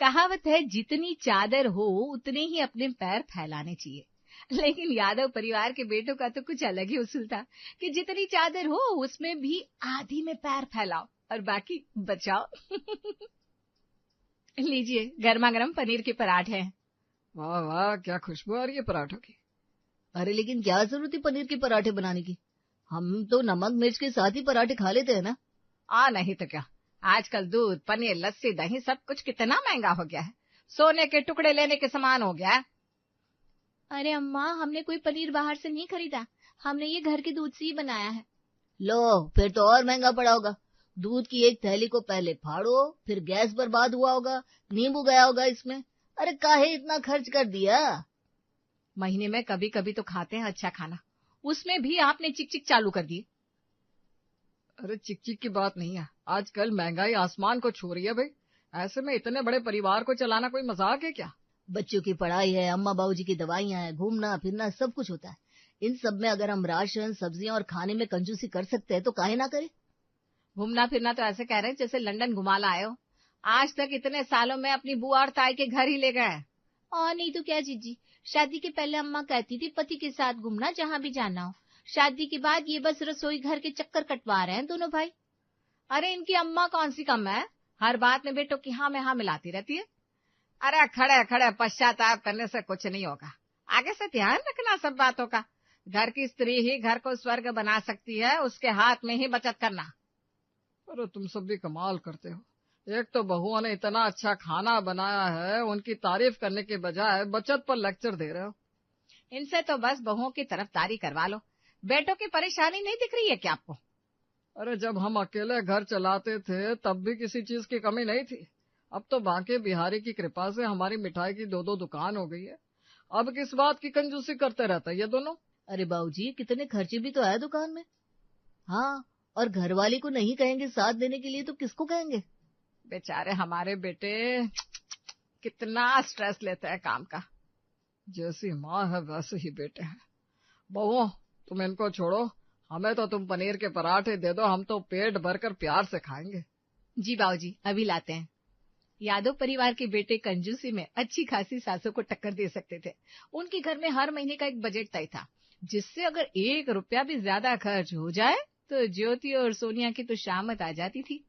कहावत है, जितनी चादर हो उतने ही अपने पैर फैलाने चाहिए। लेकिन यादव परिवार के बेटों का तो कुछ अलग ही उसूल था कि जितनी चादर हो उसमें भी आधी में पैर फैलाओ और बाकी बचाओ। लीजिए, गर्मा गर्म पनीर के पराठे हैं। वाह वाह, क्या खुशबू आ रही है पराठों की। अरे लेकिन क्या जरूरत है पनीर के पराठे बनाने की? हम तो नमक मिर्च के साथ ही पराठे खा लेते हैं ना। नहीं तो क्या, आजकल दूध, पनीर, लस्सी, दही सब कुछ कितना महंगा हो गया है, सोने के टुकड़े लेने के समान हो गया है। अरे अम्मा, हमने कोई पनीर बाहर से नहीं खरीदा, हमने ये घर के दूध से ही बनाया है। लो, फिर तो और महंगा पड़ा होगा। दूध की एक थैली को पहले फाड़ो, फिर गैस बर्बाद हुआ होगा, नींबू गया होगा इसमें। अरे काहे इतना खर्च कर दिया? महीने में कभी कभी तो खाते हैं अच्छा खाना, उसमें भी आपने चिक चिक चालू कर दी। अरे चिक चिक की बात नहीं है, आजकल महंगाई आसमान को छू रही है भाई। ऐसे में इतने बड़े परिवार को चलाना कोई मजाक है क्या? बच्चों की पढ़ाई है, अम्मा बाबूजी की दवाइयां हैं, घूमना फिरना सब कुछ होता है। इन सब में अगर हम राशन, सब्जियां और खाने में कंजूसी कर सकते हैं तो काहे ना करें। घूमना फिरना तो ऐसे कह रहे हैं जैसे लंदन घुमा लाए हो। आज तक इतने सालों में अपनी बुआ और ताई के घर ही ले गए। और नहीं तो क्या जीजी, शादी के पहले अम्मा कहती थी पति के साथ घूमना जहाँ भी जाना हो। शादी के बाद ये बस रसोई घर के चक्कर कटवा रहे हैं दोनों भाई। अरे इनकी अम्मा कौन सी कम है, हर बात में बेटों की हाँ में हाँ मिलाती रहती है। अरे खड़े खड़े पश्चाताप करने से कुछ नहीं होगा, आगे से ध्यान रखना सब बातों का। घर की स्त्री ही घर को स्वर्ग बना सकती है, उसके हाथ में ही बचत करना। अरे तुम सब भी कमाल करते हो। एक तो बहुओं ने इतना अच्छा खाना बनाया है, उनकी तारीफ करने के बजाय बचत पर लेक्चर दे रहे हो। इनसे तो बस बहुओं की तरफदारी करवा लो, बेटों की परेशानी नहीं दिख रही है क्या आपको? अरे जब हम अकेले घर चलाते थे तब भी किसी चीज की कमी नहीं थी। अब तो बांके बिहारी की कृपा से हमारी मिठाई की 2-2 दुकान हो गई है। अब किस बात की कंजूसी करते रहते हैं ये दोनों। अरे बाबूजी, कितने खर्चे भी तो है दुकान में। हाँ, और घरवाली को नहीं कहेंगे साथ देने के लिए तो किसको कहेंगे? बेचारे हमारे बेटे कितना स्ट्रेस लेते हैं काम का। जैसी माँ है वैसे ही बेटे हैं। बहुओं, तुम इनको छोड़ो, हमें तो तुम पनीर के पराठे दे दो, हम तो पेट भरकर प्यार से खाएंगे। जी बाबूजी, अभी लाते हैं। यादव परिवार के बेटे कंजूसी में अच्छी खासी सासों को टक्कर दे सकते थे। उनके घर में हर महीने का एक बजट तय था, जिससे अगर 1 रुपया भी ज्यादा खर्च हो जाए तो ज्योति और सोनिया की तो शामत आ जाती थी।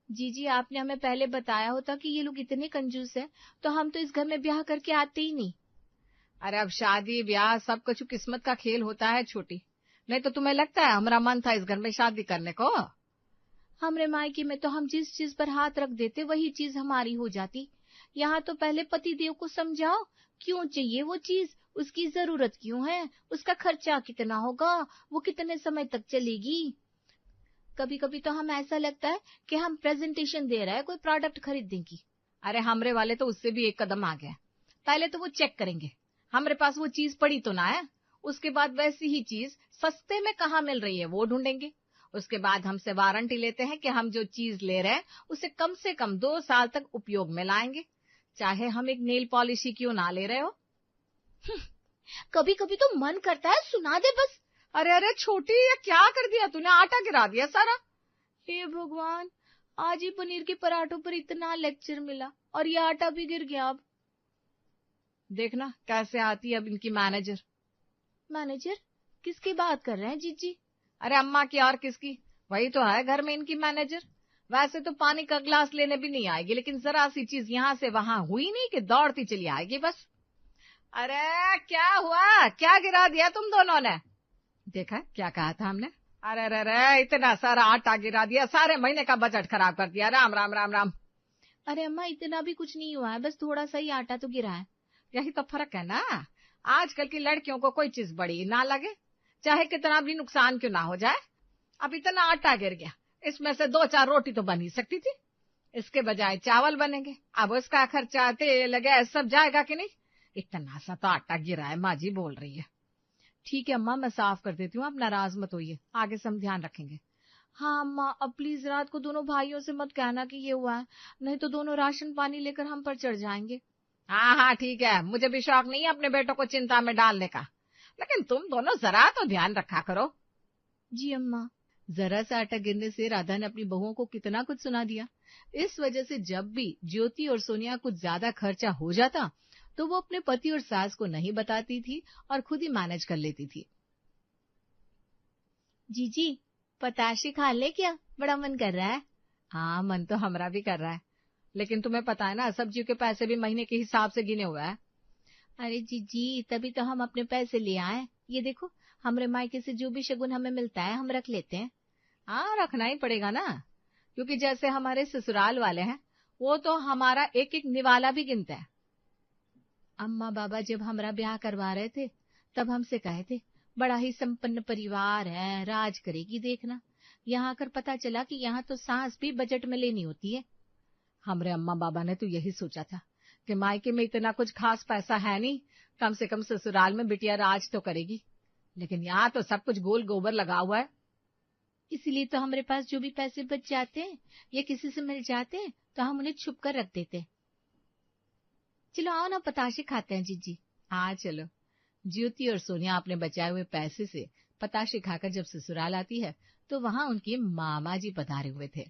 जीजी, आपने हमें पहले बताया होता कि ये लोग इतने कंजूस हैं, तो हम तो इस घर में ब्याह करके आते ही नहीं। अरे अब शादी ब्याह सब कुछ किस्मत का खेल होता है छोटी, नहीं तो तुम्हें लगता है हमारा मन था इस घर में शादी करने को? हमरे मायके में तो हम जिस चीज पर हाथ रख देते वही चीज हमारी हो जाती। यहाँ तो पहले पति देव को समझाओ क्यों चाहिए वो चीज, उसकी जरूरत क्यों है, उसका खर्चा कितना होगा, वो कितने समय तक चलेगी। कभी कभी तो हम ऐसा लगता है कि हम प्रेजेंटेशन दे रहे हैं कोई प्रोडक्ट खरीदने की। अरे हमरे वाले तो उससे भी एक कदम आ गया, पहले तो वो चेक करेंगे हमरे पास वो चीज पड़ी तो ना है, उसके बाद वैसी ही चीज सस्ते में कहाँ मिल रही है वो ढूंढेंगे। उसके बाद हमसे वारंटी लेते हैं कि हम जो चीज ले रहे हैं उसे कम से कम 2 साल तक उपयोग में लाएंगे, चाहे हम एक नेल पॉलिश ही क्यों ना ले रहे हो। कभी कभी तो मन करता है सुना दे बस। अरे अरे छोटी, ये क्या कर दिया तूने, आटा गिरा दिया सारा। हे भगवान, आज ही पनीर के पराठों पर इतना लेक्चर मिला और ये आटा भी गिर गया। अब देखना कैसे आती है अब इनकी मैनेजर। मैनेजर? किसकी बात कर रहे हैं जीजी? अरे अम्मा की और किसकी, वही तो है घर में इनकी मैनेजर। वैसे तो पानी का ग्लास लेने भी नहीं आएगी, लेकिन जरा सी चीज यहाँ से वहां हुई नहीं कि दौड़ती चली आएगी बस। अरे क्या हुआ, क्या गिरा दिया तुम दोनों ने? देखा क्या कहा था हमने। अरे अरे अरे, इतना सारा आटा गिरा दिया, सारे महीने का बजट खराब कर दिया। राम राम राम राम। अरे अम्मा, इतना भी कुछ नहीं हुआ है, बस थोड़ा सा ही आटा तो गिरा है। यही तो फर्क है ना, आजकल की लड़कियों को कोई चीज बड़ी ना लगे, चाहे कितना भी नुकसान क्यों ना हो जाए। अब इतना आटा गिर गया, इसमें से 2-4 रोटी तो बन ही सकती थी, इसके बजाय चावल बनेंगे। अब उसका खर्चा, तेल गैस सब जाएगा कि नहीं। इतना सा तो आटा गिरा है, माँ जी बोल रही है। ठीक है अम्मा, मैं साफ कर देती हूँ, आप नाराज मत होइए, आगे से हम ध्यान रखेंगे। हाँ अम्मा, अब प्लीज रात को दोनों भाइयों से मत कहना कि ये हुआ है, नहीं तो दोनों राशन पानी लेकर हम पर चढ़ जाएंगे। हाँ हाँ ठीक है, मुझे भी शौक नहीं है अपने बेटों को चिंता में डालने का, लेकिन तुम दोनों जरा तो ध्यान रखा करो। जी अम्मा। जरा सा आटा गिरने से राधा ने अपनी बहुओं को कितना कुछ सुना दिया। इस वजह से जब भी ज्योति और सोनिया कुछ ज्यादा खर्चा हो जाता तो वो अपने पति और सास को नहीं बताती थी और खुद ही मैनेज कर लेती थी। जीजी, पताशे खा ले क्या? बड़ा मन कर रहा है। हाँ, मन तो हमरा भी कर रहा है, लेकिन तुम्हें पता है ना, सब्जियों के पैसे भी महीने के हिसाब से गिने हुए हैं। अरे जीजी, तभी तो हम अपने पैसे ले आए। ये देखो, हमरे मायके से जो भी शगुन हमें मिलता है हम रख लेते हैं। हाँ, रखना ही पड़ेगा ना, क्योंकि जैसे हमारे ससुराल वाले हैं वो तो हमारा एक एक निवाला भी गिनते हैं। अम्मा बाबा जब हमारा ब्याह करवा रहे थे तब हमसे कहे थे, बड़ा ही संपन्न परिवार है, राज करेगी देखना। यहाँ आकर पता चला कि यहाँ तो सांस भी बजट में लेनी होती है। हमरे अम्मा बाबा ने तो यही सोचा था कि मायके में इतना कुछ खास पैसा है नहीं, कम से कम ससुराल में बिटिया राज तो करेगी, लेकिन यहाँ तो सब कुछ गोल गोबर लगा हुआ है। इसलिए तो हमारे पास जो भी पैसे बच जाते हैं या किसी से मिल जाते हैं तो हम उन्हें छुप कर रख देते हैं। चलो आओ ना, पताशे खाते हैं जीजी। हाँ चलो। ज्योति और सोनिया अपने बचाए हुए पैसे से पताशे खाकर जब ससुराल आती है तो वहां उनके मामा जी पधारे हुए थे।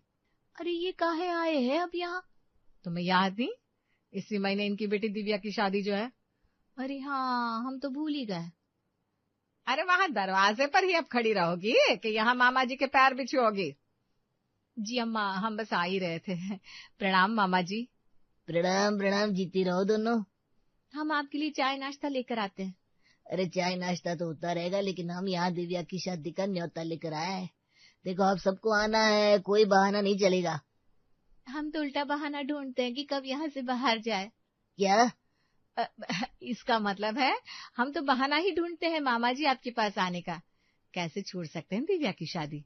अरे ये काहे आए हैं अब यहाँ? तुम्हें याद नहीं, इसी महीने इनकी बेटी दिव्या की शादी जो है। अरे हाँ, हम तो भूल ही गए। अरे वहां दरवाजे पर ही अब खड़ी रहोगी कि यहाँ मामा जी के पैर बिछोगी? जी अम्मा, हम बस आ ही रहे थे। प्रणाम मामा जी। प्रणाम प्रणाम, जीती रहो दोनों। हम आपके लिए चाय नाश्ता लेकर आते हैं। अरे चाय नाश्ता तो होता रहेगा, लेकिन हम यहाँ दिव्या की शादी का न्योता लेकर आए हैं। देखो, आप सबको आना है, कोई बहाना नहीं चलेगा। हम तो उल्टा बहाना ढूंढते हैं कि कब यहाँ से बाहर जाए। क्या? इसका मतलब है हम तो बहाना ही ढूंढते हैं मामा जी आपके पास आने का। कैसे छोड़ सकते हैं दिव्या की शादी?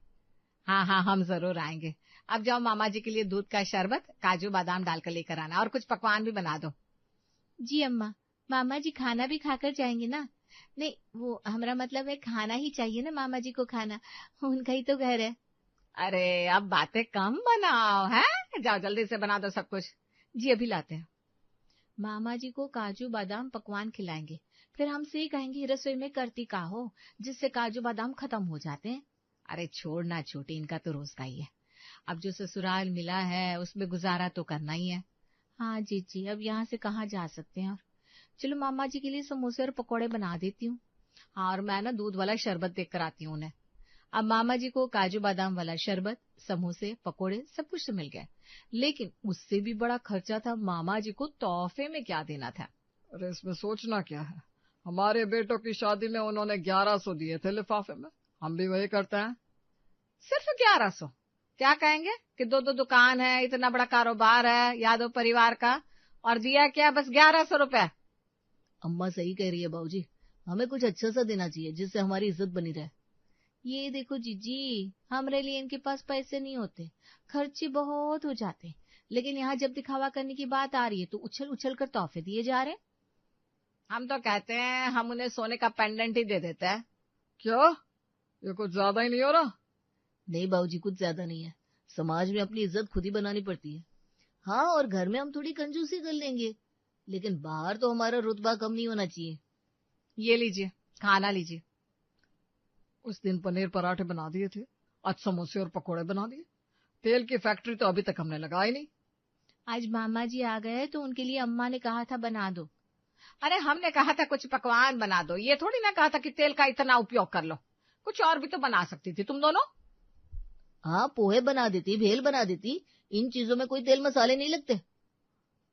हाँ हाँ, हम जरूर आएंगे। अब जाओ, मामा जी के लिए दूध का शरबत काजू बादाम डालकर लेकर आना और कुछ पकवान भी बना दो। जी अम्मा, मामा जी खाना भी खाकर जाएंगे ना? नहीं, वो हमारा मतलब है खाना ही चाहिए ना मामा जी को, खाना उनका ही तो घर है। अरे अब बातें कम बनाओ, हैं? जाओ जल्दी से बना दो सब कुछ। जी अभी लाते हैं। मामा जी को काजू बादाम पकवान खिलाएंगे, फिर हमसे ही कहेंगे रसोई में करती का हो, जिससे काजू बादाम खत्म हो जाते हैं। अरे छोड़ना छोटी, इनका तो रोज का ही है। अब जो ससुराल मिला है उसमें गुजारा तो करना ही है। हाँ जीजी, अब यहाँ से कहाँ जा सकते हैं। और चलो मामा जी के लिए समोसे और पकौड़े बना देती हूँ। हाँ, और मैं ना दूध वाला शरबत देख कर आती हूँ उन्हें। अब मामा जी को काजू बादाम वाला शरबत, समोसे, पकोड़े सब कुछ तो मिल गया, लेकिन उससे भी बड़ा खर्चा था मामा जी को तोहफे में क्या देना था। अरे इसमें सोचना क्या है, हमारे बेटों की शादी में उन्होंने 1100 दिए थे लिफाफे में, हम भी वही करते हैं। सिर्फ 1100? क्या कहेंगे कि दो दो दुकान है, इतना बड़ा कारोबार है यादव परिवार का, और दिया क्या बस 1100 रुपए? अम्मा सही कह रही है बाबूजी, हमें कुछ अच्छा सा देना चाहिए जिससे हमारी इज्जत बनी रहे। ये देखो जीजी, हमारे लिए इनके पास पैसे नहीं होते, खर्चे बहुत हो जाते, लेकिन यहाँ जब दिखावा करने की बात आ रही है तो उछल उछल कर तोहफे दिए जा रहे हैं। हम तो कहते हैं हम उन्हें सोने का पेंडेंट ही दे देते हैं। क्या, ये कुछ ज्यादा ही नहीं हो रहा? नहीं बाबूजी, कुछ ज्यादा नहीं है। समाज में अपनी इज्जत खुद ही बनानी पड़ती है। हाँ, और घर में हम थोड़ी कंजूसी कर लेंगे, लेकिन बाहर तो हमारा रुतबा कम नहीं होना चाहिए। ये लीजिए, खाना लीजिए। उस दिन पनीर पराठे बना दिए थे, आज समोसे और पकोड़े बना दिए। तेल की फैक्ट्री तो अभी तक हमने लगाई नहीं। आज मामा जी आ गए तो उनके लिए अम्मा ने कहा था बना दो। अरे हमने कहा था कुछ पकवान बना दो, ये थोड़ी ना कहा था कि तेल का इतना उपयोग कर लो। कुछ और भी तो बना सकती थी तुम दोनों। हाँ, पोहे बना देती, भेल बना देती, इन चीजों में कोई तेल मसाले नहीं लगते।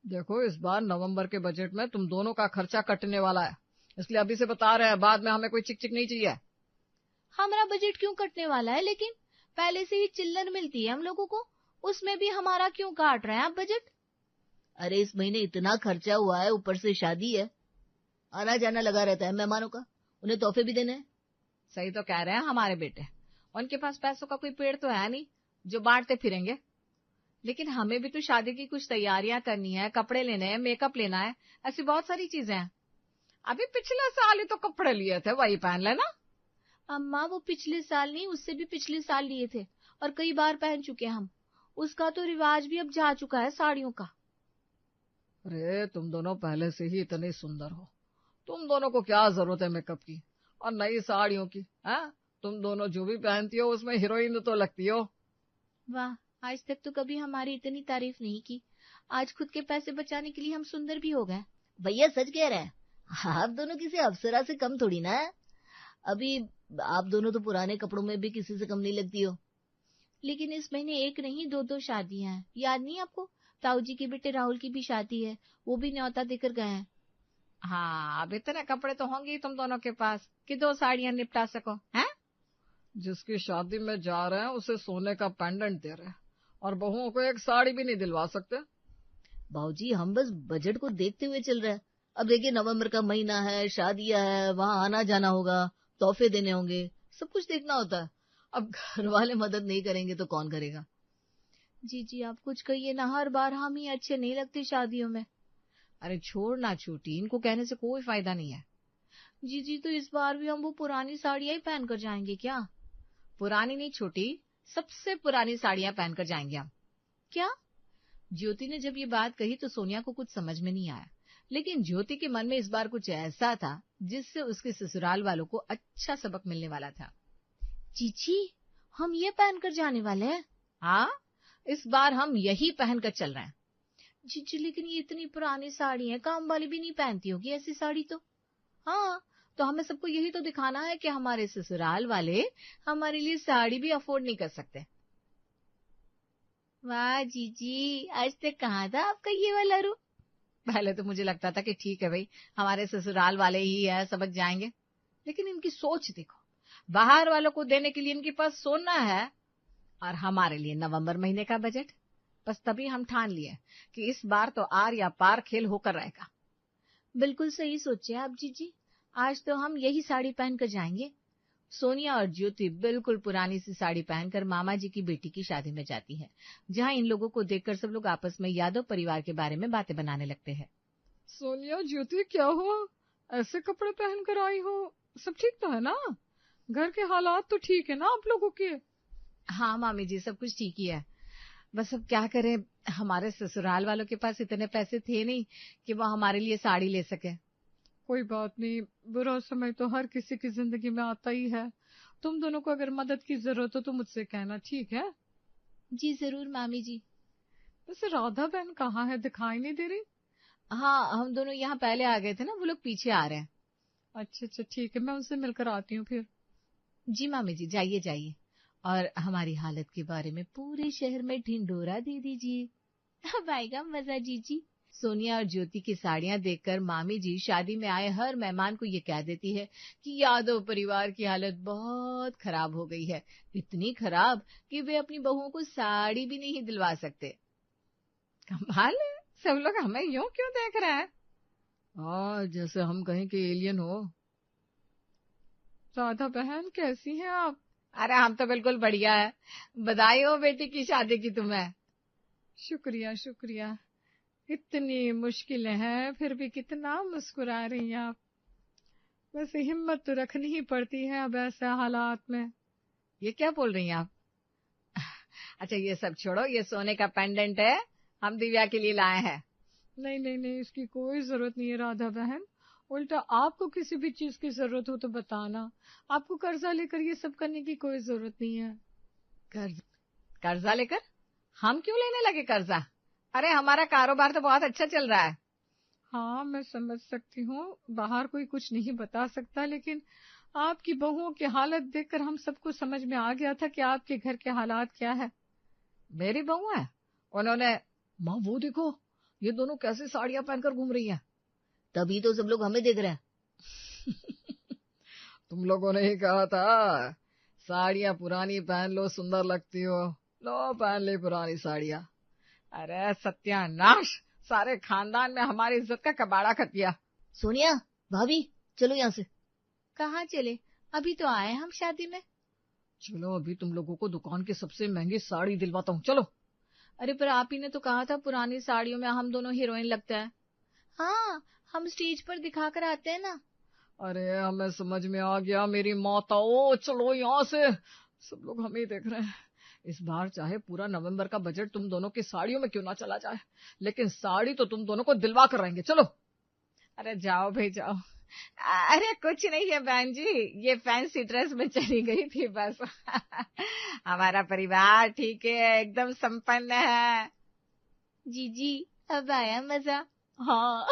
देखो, इस बार नवंबर के बजट में तुम दोनों का खर्चा कटने वाला है, इसलिए अभी से बता रहे हैं, बाद में हमें कोई चिक चिक नहीं चाहिए। हमारा बजट क्यों कटने वाला है? लेकिन पहले से ही चिल्लर मिलती है हम लोगों को, उसमें भी हमारा क्यों काट रहे हैं आप बजट? अरे इस महीने इतना खर्चा हुआ है, ऊपर से शादी है, आना जाना लगा रहता है मेहमानों का, उन्हें तोहफे भी देने हैं। सही तो कह रहे हैं हमारे बेटे, उनके पास पैसों का कोई पेड़ तो है नहीं जो बांटते फिरेंगे। लेकिन हमें भी तो शादी की कुछ तैयारियां करनी है, कपड़े लेने हैं, मेकअप लेना है, ऐसी बहुत सारी चीजें हैं। अभी पिछले साल ही तो कपड़े लिए थे, वही पहन लेना। अम्मा, वो पिछले साल नहीं, उससे भी पिछले साल लिए थे और कई बार पहन चुके हम। उसका तो रिवाज भी अब जा चुका है साड़ियों का। अरे तुम दोनों पहले से ही इतने सुंदर हो, तुम दोनों को क्या जरूरत है मेकअप की और नई साड़ियों की? तुम दोनों जो भी पहनती हो उसमें हीरोइन तो लगती हो। वाह, आज तक तो कभी हमारी इतनी तारीफ नहीं की। आज खुद के पैसे बचाने के लिए हम सुंदर भी हो गए। भैया सच कह रहे हैं, आप दोनों किसी अप्सरा से कम थोड़ी ना है। अभी आप दोनों तो पुराने कपड़ों में भी किसी से कम नहीं लगती हो। लेकिन इस महीने एक नहीं दो शादियां हैं, याद नहीं आपको? ताऊ जी के बेटे राहुल की भी शादी है, वो भी न्योता देकर गए हैं। हाँ, अब इतने कपड़े तो होंगे ही तुम दोनों के पास कि 2 साड़ियां निपटा सको, हैं? जिसकी शादी में जा रहे हैं उसे सोने का पेंडेंट दे रहे हैं और बहुओं को एक साड़ी भी नहीं दिलवा सकते। भाऊजी, हम बस बजट को देखते हुए चल रहे हैं। अब देखिए, नवंबर का महीना है, शादियां है, वहां आना जाना होगा, तोहफे देने होंगे, सब कुछ देखना होता है। अब घर वाले मदद नहीं करेंगे तो कौन करेगा? जी आप कुछ कहिए ना, हर बार हम ही अच्छे नहीं लगते शादियों में। अरे छोड़ ना छोटी, इनको कहने से कोई फायदा नहीं है। जी तो इस बार भी हम वो पुरानी साड़ियां ही पहन कर जाएंगे क्या? पुरानी नहीं छोटी, सबसे पुरानी साड़ियां पहनकर जाएंगे हम। क्या? ज्योति ने जब ये बात कही तो सोनिया को कुछ समझ में नहीं आया, लेकिन ज्योति के मन में इस बार कुछ ऐसा था जिससे उसके ससुराल वालों को अच्छा सबक मिलने वाला था। चीची, हम ये पहनकर जाने वाले हैं? हाँ, इस बार हम यही पहनकर चल रहे हैं। जी लेकिन ये इतनी पुरानी साड़ी है, काम वाली भी नहीं पहनती होगी ऐसी साड़ी तो। हाँ, तो हमें सबको यही तो दिखाना है कि हमारे ससुराल वाले हमारे लिए साड़ी भी अफोर्ड नहीं कर सकते। वाह जीजी, आज तक कहाँ था आपका ये वाला रूप? पहले तो मुझे लगता था कि ठीक है भाई, हमारे ससुराल वाले ही है, समझ जाएंगे, लेकिन इनकी सोच देखो, बाहर वालों को देने के लिए इनके पास सोना है और हमारे लिए नवंबर महीने का बजट। बस तभी हम ठान लिए कि इस बार तो आर या पार खेल होकर रहेगा। बिल्कुल सही सोचे आप जीजी, आज तो हम यही साड़ी पहनकर जाएंगे। सोनिया और ज्योति बिल्कुल पुरानी सी साड़ी पहनकर मामा जी की बेटी की शादी में जाती है, जहाँ इन लोगों को देखकर सब लोग आपस में यादव परिवार के बारे में बातें बनाने लगते हैं। सोनिया, ज्योति, क्या हुआ? ऐसे कपड़े पहन कर आई हो? सब ठीक तो है ना? घर के हालात तो ठीक है ना आप लोगों के? हाँ मामी जी, सब कुछ ठीक ही है। बस अब क्या करें, हमारे ससुराल वालों के पास इतने पैसे थे नहीं कि वो हमारे लिए साड़ी ले सके। कोई बात नहीं, बुरा समय तो हर किसी की जिंदगी में आता ही है। तुम दोनों को अगर मदद की जरूरत हो तो मुझसे कहना, ठीक है? जी जरूर मामी जी। वैसे राधा बहन कहाँ है, दिखाई नहीं दे रही? हाँ, हम दोनों यहाँ पहले आ गए थे ना, वो लोग पीछे आ रहे हैं। अच्छा ठीक है, मैं उनसे मिलकर आती हूँ फिर। जी मामी जी, जाइए जाइए, और हमारी हालत के बारे में पूरे शहर में ढिंढोरा दे दीजिए। अब आएगा मजा जीजी। सोनिया और ज्योति की साड़ियां देखकर मामी जी शादी में आए हर मेहमान को ये कह देती है कि यादव परिवार की हालत बहुत खराब हो गई है, इतनी खराब कि वे अपनी बहुओं को साड़ी भी नहीं दिलवा सकते। कमाल है, सब लोग हमें यूं क्यों देख रहे हैं? हाँ, जैसे हम कहीं के एलियन हो। राधा बहन, कैसी हैं आप? अरे हम तो बिल्कुल बढ़िया है, बधाई हो बेटी की शादी की तुम्हें। शुक्रिया। इतनी मुश्किलें हैं फिर भी कितना मुस्कुरा रही हैं आप। वैसे हिम्मत तो रखनी ही पड़ती है अब ऐसे हालात में। ये क्या बोल रही हैं आप? अच्छा ये सब छोड़ो, ये सोने का पेंडेंट है, हम दिव्या के लिए लाए हैं। नहीं, इसकी कोई जरूरत नहीं है राधा बहन। उल्टा आपको किसी भी चीज की जरूरत हो तो बताना। आपको कर्जा लेकर ये सब करने की कोई जरूरत नहीं है। कर्जा लेकर? हम क्यों लेने लगे कर्जा? अरे हमारा कारोबार तो बहुत अच्छा चल रहा है। हाँ, मैं समझ सकती हूँ, बाहर कोई कुछ नहीं बता सकता, लेकिन आपकी बहुओं की हालत देखकर हम सबको समझ में आ गया था कि आपके घर के हालात क्या है। मेरी बहू है, उन्होंने, माँ वो देखो, ये दोनों कैसे साड़ियां पहनकर घूम रही हैं। तभी तो सब लोग हमें देख रहे हैं। तुम लोगों ने ही कहा था साड़ियां पुरानी पहन लो, सुंदर लगती हो, लो पहन ली पुरानी साड़ियां। अरे सत्यानाश, सारे खानदान में हमारी इज्जत का कबाड़ा कर दिया। सोनिया भाभी, चलो यहाँ से। कहाँ चले? अभी तो आए हम शादी में। चलो अभी तुम लोगों को दुकान की सबसे महंगी साड़ी दिलवाता हूँ, चलो। अरे पर आप ही ने तो कहा था पुरानी साड़ियों में हम दोनों हीरोइन लगता है। हाँ, हम स्टेज पर दिखा कर आते हैं ना। अरे हमें समझ में आ गया मेरी माताओं, चलो यहाँ से, सब लोग हमें ही देख रहे हैं। इस बार चाहे पूरा नवंबर का बजट तुम दोनों की साड़ियों में क्यों ना चला जाए, लेकिन साड़ी तो तुम दोनों को दिलवा कर रहेंगे, चलो। अरे जाओ भाई जाओ, अरे कुछ नहीं है बहन जी, ये फैंसी ड्रेस में चली गई थी बस। हमारा परिवार ठीक है, एकदम संपन्न है। जीजी अब आया मजा। हाँ।